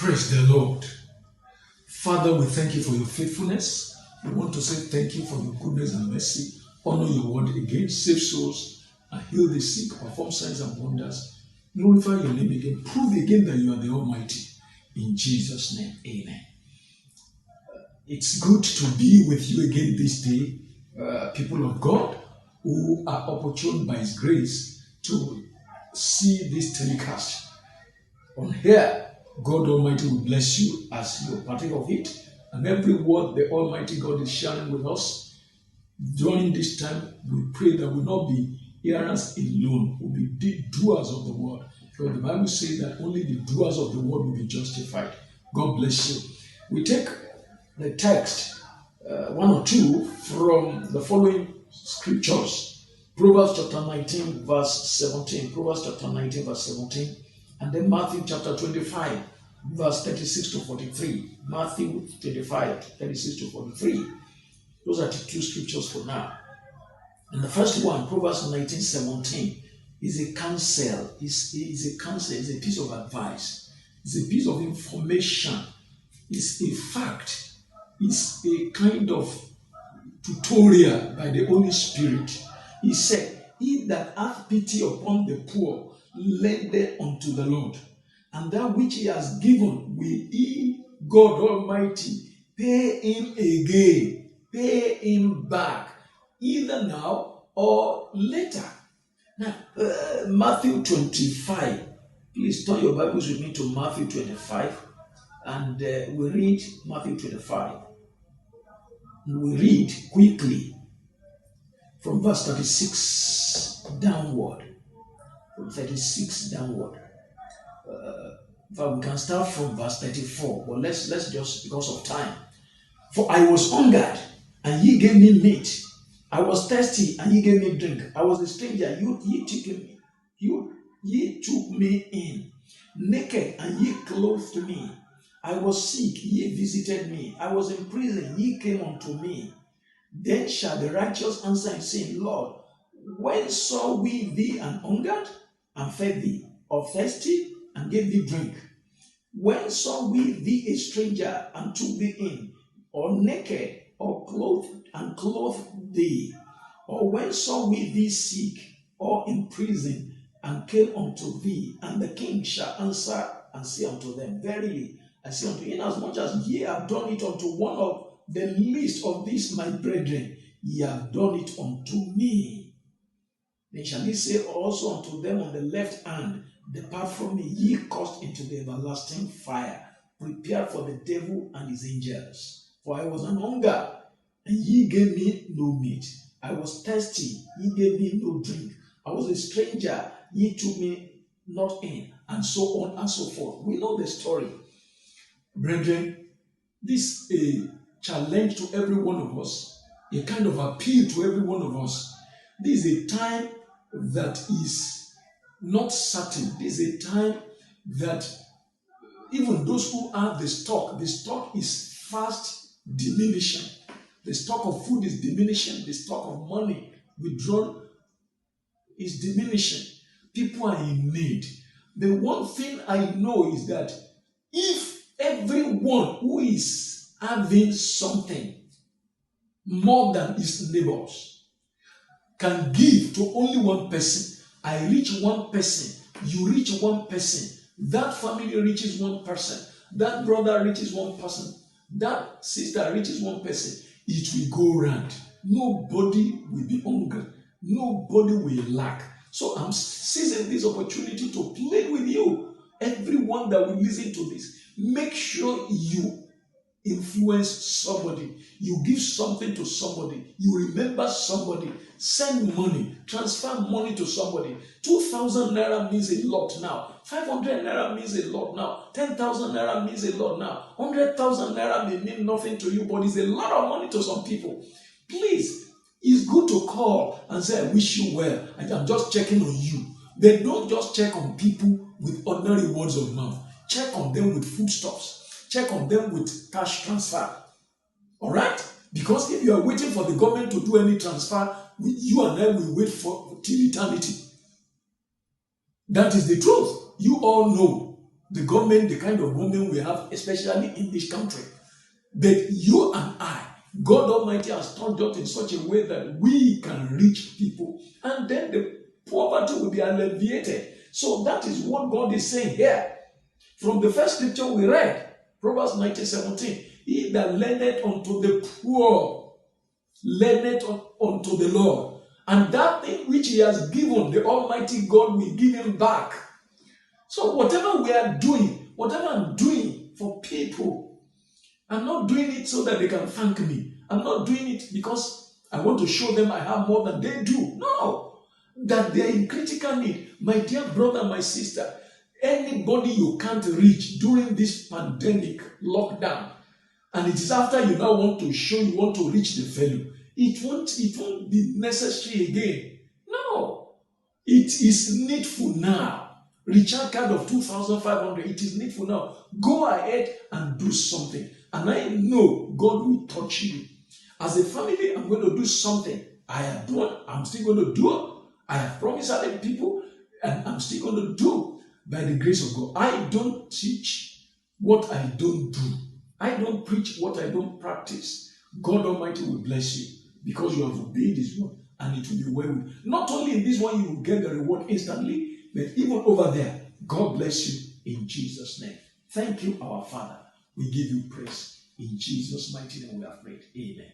Praise the Lord. Father, we thank you for your faithfulness. We want to say thank you for your goodness and mercy. Honor your word again, save souls, and heal the sick, perform signs and wonders. Glorify your name again. Prove again that you are the Almighty. In Jesus' name, amen. It's good to be with you again this day, people of God, who are opportune by His grace to see this telecast on here. God Almighty will bless you as you partake of it, and every word the Almighty God is sharing with us during this time, we pray that we will not be hearers alone, we'll be doers of the word. Because the Bible says that only the doers of the word will be justified. God bless you. We take the text, one or two, from the following scriptures. Proverbs chapter 19, verse 17. Proverbs chapter 19, verse 17. And then Matthew chapter 25, verse 36 to 43. Matthew 25, 36 to 43. Those are the two scriptures for now. And the first one, Proverbs 19, 17, is a counsel. Is a counsel, is a piece of advice. It's a piece of information. It's a fact. It's a kind of tutorial by the Holy Spirit. He said, "He that hath pity upon the poor, lendeth unto the Lord, and that which he has given will he, God Almighty, pay him again, pay him back, either now or later." Now, Matthew 25. Please turn your Bibles with me to Matthew 25, and we read Matthew 25. We read quickly from verse 36 downward. From 36 downward. But we can start from verse 34. But let's just, because of time. "For I was hungered, and ye gave me meat. I was thirsty, and ye gave me drink. I was a stranger, ye took me in. Naked, and ye clothed me. I was sick, ye visited me. I was in prison, ye came unto me. Then shall the righteous answer and say, Lord, when saw we thee an hungered, and fed thee, or thirsty, and gave thee drink? When saw we thee a stranger, and took thee in, or naked, or clothed thee? Or when saw we thee sick, or in prison, and came unto thee? And the king shall answer and say unto them, Verily, I say unto you, inasmuch as ye have done it unto one of the least of these my brethren, ye have done it unto me. Then shall he say also unto them on the left hand, Depart from me, ye cursed, into the everlasting fire, prepared for the devil and his angels. For I was an hunger, and ye gave me no meat. I was thirsty, ye gave me no drink. I was a stranger, ye took me not in, and so on and so forth." We know the story. Brethren, this is a challenge to every one of us, a kind of appeal to every one of us. This is a time that is not certain. This is a time that even those who have the stock is fast diminishing. The stock of food is diminishing. The stock of money withdrawn is diminishing. People are in need. The one thing I know is that if everyone who is having something more than his neighbors can give to only one person, I reach one person, you reach one person, that family reaches one person, that brother reaches one person, that sister reaches one person, it will go round. Nobody will be hungry. Nobody will lack. So I'm seizing this opportunity to plead with you, everyone that will listen to this. Make sure you influence somebody. You give something to somebody. You remember somebody. Send money. Transfer money to somebody. 2,000 naira means a lot now. 500 naira means a lot now. 10,000 naira means a lot now. 100,000 naira may mean nothing to you, but it's a lot of money to some people. Please, it's good to call and say, I wish you well. I'm just checking on you. But don't just check on people with ordinary words of mouth. Check on them with foodstuffs. Check on them with cash transfer. All right? Because if you are waiting for the government to do any transfer, you and I will wait for till eternity. That is the truth. You all know the government, the kind of government we have, especially in this country. But you and I, God Almighty has turned us in such a way that we can reach people, and then the poverty will be alleviated. So that is what God is saying here. From the first scripture we read, Proverbs 19:17, he that lendeth unto the poor, lendeth unto the Lord. And that thing which he has given, the Almighty God will give him back. So whatever we are doing, whatever I'm doing for people, I'm not doing it so that they can thank me. I'm not doing it because I want to show them I have more than they do. No. That they are in critical need. My dear brother, my sister, anybody you can't reach during this pandemic lockdown, and it is after you now want to show you want to reach the fellow, it won't be necessary again. No. It is needful now. Recharge card of 2,500, it is needful now. Go ahead and do something. And I know God will touch you. As a family, I'm going to do something. I have done, I'm still going to do. I have promised other people, and I'm still going to do by the grace of God. I don't teach what I don't do. I don't preach what I don't practice. God Almighty will bless you because you have obeyed His word, and it will be well with you. Not only in this one you will get the reward instantly, but even over there. God bless you in Jesus' name. Thank you, our Father. We give you praise. In Jesus' mighty name we have prayed. Amen.